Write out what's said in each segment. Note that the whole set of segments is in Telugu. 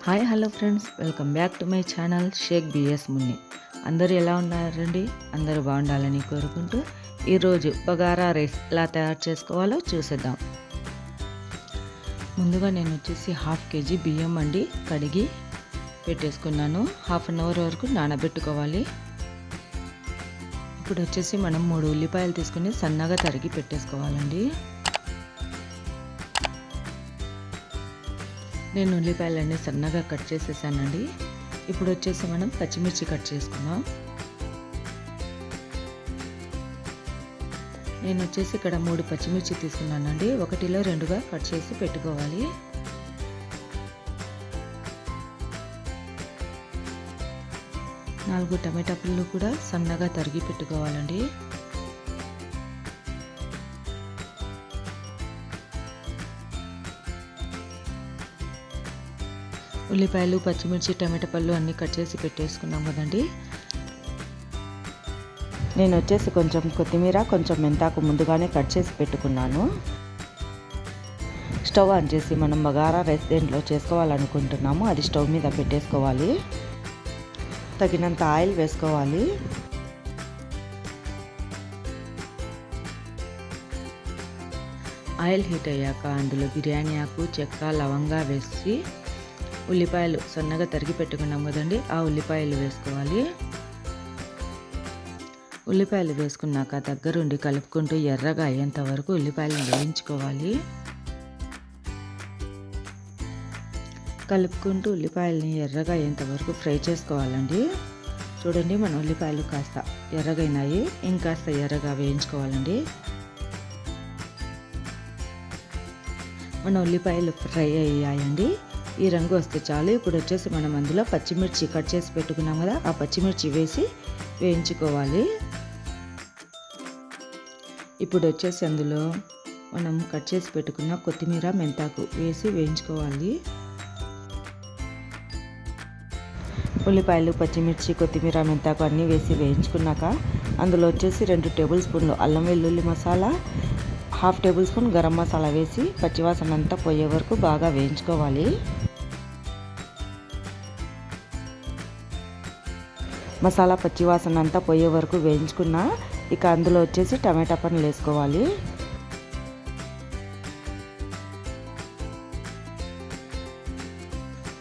Hi hello friends, welcome back to my channel Shaik BS Munni. అందరూ ఎలా ఉన్నారండి? అందరూ బాగుండాలని కోరుకుంటూ ఈరోజు బగారా రైస్ ఎలా తయారు చేసుకోవాలో చూసేద్దాం. ముందుగా నేను వచ్చేసి 1/2 kg బియ్యం అండి కడిగి పెట్టేసుకున్నాను. 1/2 అవర్ వరకు నానబెట్టుకోవాలి. ఇప్పుడు వచ్చేసి మనం 3 ఉల్లిపాయలు తీసుకుని సన్నగా తరిగి పెట్టేసుకోవాలండి. నేను ఉల్లిపాయలన్నీ సన్నగా కట్ చేసేసానండి. ఇప్పుడు వచ్చేసి మనం పచ్చిమిర్చి కట్ చేసుకుందాం. నేను వచ్చేసి ఇక్కడ 3 పచ్చిమిర్చి తీసుకున్నానండి. 1లో 2గా కట్ చేసి పెట్టుకోవాలి. నాలుగు టమాటా పళ్ళు కూడా సన్నగా తరిగి పెట్టుకోవాలండి. ఉల్లిపాయలు, పచ్చిమిర్చి, టమాటా పళ్ళు అన్నీ కట్ చేసి పెట్టేసుకున్నాం కదండి. నేను వచ్చేసి కొంచెం కొత్తిమీర, కొంచెం మెంతాకు ముందుగానే కట్ చేసి పెట్టుకున్నాను. స్టవ్ ఆన్ చేసి మనం బగారా రైస్ దేంట్లో చేసుకోవాలనుకుంటున్నాము అది స్టవ్ మీద పెట్టేసుకోవాలి. తగినంత ఆయిల్ వేసుకోవాలి. ఆయిల్ హీట్ అయ్యాక అందులో బిర్యానీ ఆకు, చెక్క, లవంగా వేసి ఉల్లిపాయలు సన్నగా తరిగి పెట్టుకున్నాం కదండి, ఆ ఉల్లిపాయలు వేసుకోవాలి. ఉల్లిపాయలు వేసుకున్నాక దగ్గరుండి కలుపుకుంటూ ఎర్రగా అయ్యేంత వరకు ఉల్లిపాయలను వేయించుకోవాలి. కలుపుకుంటూ ఉల్లిపాయలని ఎర్రగా అయ్యేంత వరకు ఫ్రై చేసుకోవాలండి. చూడండి, మన ఉల్లిపాయలు కాస్త ఎర్రగైనాయి, ఇంకాస్త ఎర్రగా వేయించుకోవాలండి. మన ఉల్లిపాయలు ఫ్రై అయ్యాయండి. ఈ రంగు వస్తే చాలు. ఇప్పుడు వచ్చేసి మనం అందులో పచ్చిమిర్చి కట్ చేసి పెట్టుకున్నాం కదా, ఆ పచ్చిమిర్చి వేసి వేయించుకోవాలి. ఇప్పుడు వచ్చేసి అందులో మనం కట్ చేసి పెట్టుకున్న కొత్తిమీర, మెంతాకు వేసి వేయించుకోవాలి. ఉల్లిపాయలు, పచ్చిమిర్చి, కొత్తిమీర, మెంతాకు అన్నీ వేసి వేయించుకున్నాక అందులో వచ్చేసి 2 టేబుల్ స్పూన్లు అల్లం వెల్లుల్లి మసాలా, 1/2 టేబుల్ స్పూన్ గరం మసాలా వేసి పచ్చివాసన అంతా పోయే వరకు బాగా వేయించుకోవాలి. మసాలా పచ్చివాసన అంతా పోయే వరకు వేయించుకున్న ఇక అందులో వచ్చేసి టమాటా పండ్లు వేసుకోవాలి.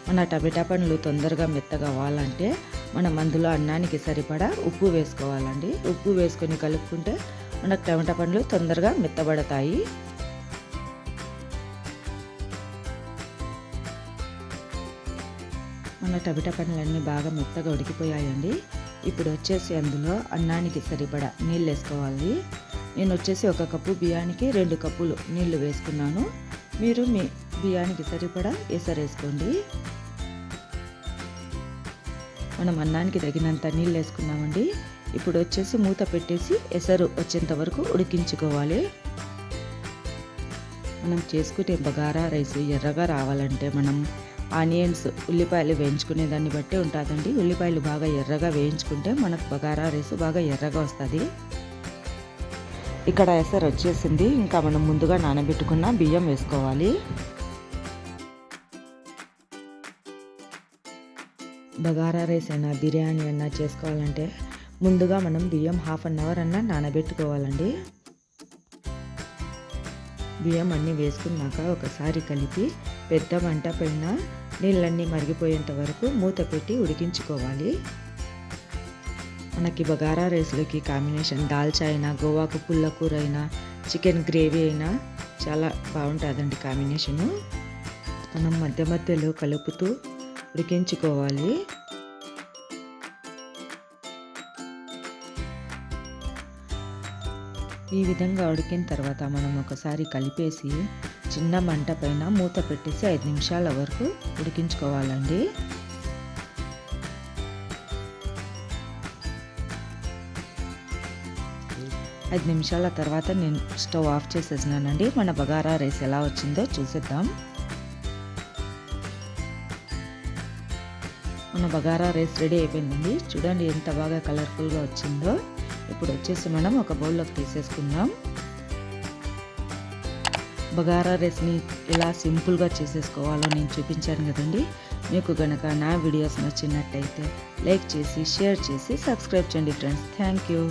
మన టమాటా పండ్లు తొందరగా మెత్తగా అవ్వాలంటే మనం అందులో అన్నానికి సరిపడా ఉప్పు వేసుకోవాలండి. ఉప్పు వేసుకొని కలుపుకుంటే మనకు టమాటా పండ్లు తొందరగా మెత్తబడతాయి. మన టమాటా పండ్లన్నీ బాగా మెత్తగా ఉడికిపోయాయండి. ఇప్పుడు వచ్చేసి అందులో అన్నానికి సరిపడా నీళ్ళు వేసుకోవాలి. నేను వచ్చేసి 1 కప్పు బియ్యానికి 2 కప్పులు నీళ్లు వేసుకున్నాను. మీరు మీ బియ్యానికి సరిపడా ఎసరు వేసుకోండి. మనం అన్నానికి తగినంత నీళ్ళు వేసుకున్నామండి. ఇప్పుడు వచ్చేసి మూత పెట్టేసి ఎసరు వచ్చేంత వరకు ఉడికించుకోవాలి. మనం చేసుకునే బగారా రైస్ ఎర్రగా రావాలంటే మనం ఆనియన్స్, ఉల్లిపాయలు వేయించుకునే దాన్ని బట్టి ఉంటుందండి. ఉల్లిపాయలు బాగా ఎర్రగా వేయించుకుంటే మనకు బగారా రైస్ బాగా ఎర్రగా వస్తుంది. ఇక్కడ ఎసరు వచ్చేసింది. ఇంకా మనం ముందుగా నానబెట్టుకున్న బియ్యం వేసుకోవాలి. బగారా రైస్ అయినా బిర్యానీ అయినా చేసుకోవాలంటే ముందుగా మనం బియ్యం 1/2 అవర్ అన్నా నానబెట్టుకోవాలండి. బియ్యం అన్నీ వేసుకున్నాక ఒకసారి కలిపి పెద్ద మంట పైన నీళ్ళన్నీ మరిగిపోయేంత వరకు మూత పెట్టి ఉడికించుకోవాలి. మనకి బగారా రైస్లోకి కాంబినేషన్ దాల్చా అయినా, గోవాకు పుల్ల కూర అయినా, చికెన్ గ్రేవీ అయినా చాలా బాగుంటుందండి కాంబినేషను. మనం మధ్య మధ్యలో కలుపుతూ ఉడికించుకోవాలి. ఈ విధంగా ఉడికిన తర్వాత మనం ఒకసారి కలిపేసి చిన్న మంట పైన మూత పెట్టేసి 5 నిమిషాల వరకు ఉడికించుకోవాలండి. ఐదు నిమిషాల తర్వాత నేను స్టవ్ ఆఫ్ చేసేసినానండి. మన బగారా రైస్ ఎలా వచ్చిందో చూసేద్దాం. మన బగారా రైస్ రెడీ అయిపోయిందండి. చూడండి ఎంత బాగా కలర్ఫుల్గా వచ్చిందో. ఇప్పుడు వచ్చేసి మనం ఒక బౌల్లోకి తీసేసుకుందాం. బగారా రైస్ని ఎలా సింపుల్గా చేసేసుకోవాలో నేను చూపించాను కదండి. మీకు కనుక నా వీడియోస్ నచ్చినట్టయితే లైక్ చేసి షేర్ చేసి సబ్స్క్రైబ్ చేయండి ఫ్రెండ్స్. Thank you.